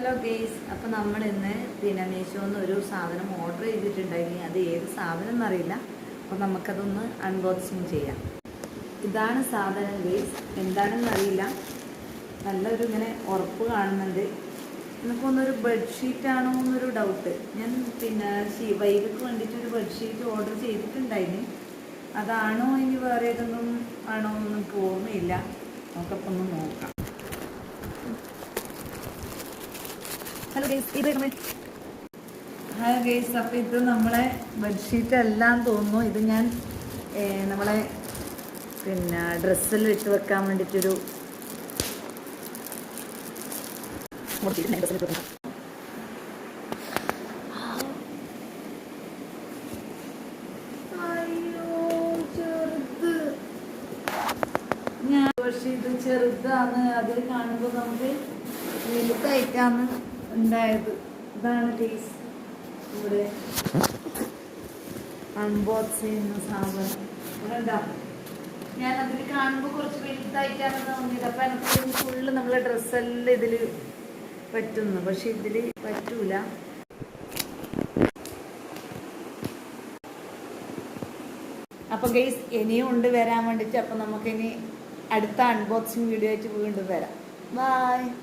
Hello guys, അപ്പോൾ നമ്മൾ ഇന്ന് പിന്നെ മീഷോന്ന് ഒരു സാധനം ഓർഡർ ചെയ്തിട്ടുണ്ടായിരുന്നു. അത് ഏത് സാധനം എന്നറിയില്ല. അപ്പോൾ നമുക്കതൊന്ന് അൺബോക്സിങ് ചെയ്യാം. ഇതാണ് സാധനം ഗെയ്സ്, എന്താണെന്ന് അറിയില്ല. നല്ലൊരു ഇങ്ങനെ ഉറപ്പ് കാണുന്നുണ്ട്. നമുക്കൊന്നൊരു ബെഡ്ഷീറ്റ് ആണോ എന്നൊരു ഡൗട്ട്. ഞാൻ പിന്നെ വൈകിട്ട് വേണ്ടിയിട്ടൊരു ബെഡ്ഷീറ്റ് ഓർഡർ ചെയ്തിട്ടുണ്ടായിരുന്നു. അതാണോ ഇനി വേറെ ഏതെങ്കിലും ആണോ എന്ന് നമുക്ക് ഓർമ്മയില്ല. നമുക്കപ്പോൾ ഒന്ന് നോക്കാം. ഹലോ ഗെയ്സ്, അപ്പോൾ ഇത് നമ്മളെ ബെഡ്ഷീറ്റ് എല്ലാം തോന്നുന്നു. ഇത് ഞാൻ നമ്മളെ പിന്നെ ഡ്രസ്സിൽ ഇട്ട് വെക്കാൻ വേണ്ടിയിട്ടൊരു ചെറുത്. പക്ഷെ ഇത് ചെറുതാണ്. അതിൽ കാണുമ്പോൾ നമുക്ക് വലുതായിട്ടാണ് ഉണ്ടായത്. ഇതാണ് കേസ് ഇവിടെ അൺബോക്സ് ചെയ്യുന്ന സാധനം. ഇവിടെ ഞാൻ അതിൽ കാണുമ്പോൾ കുറച്ച് വലുതായിട്ടാണ് തോന്നിയത്. അപ്പം എനിക്ക് ഫുള്ള് നമ്മളെ ഡ്രസ്സെല്ലാം ഇതിൽ പറ്റുന്നു, പക്ഷെ ഇതിൽ പറ്റൂല. അപ്പോൾ ഗെയ്സ് ഇനിയും ഉണ്ട് വരാൻ വേണ്ടിയിട്ട്. അപ്പം നമുക്കിനി അടുത്ത അൺബോക്സിങ് വീഡിയോ ആയിട്ട് വീണ്ടും വരാം. ബൈ.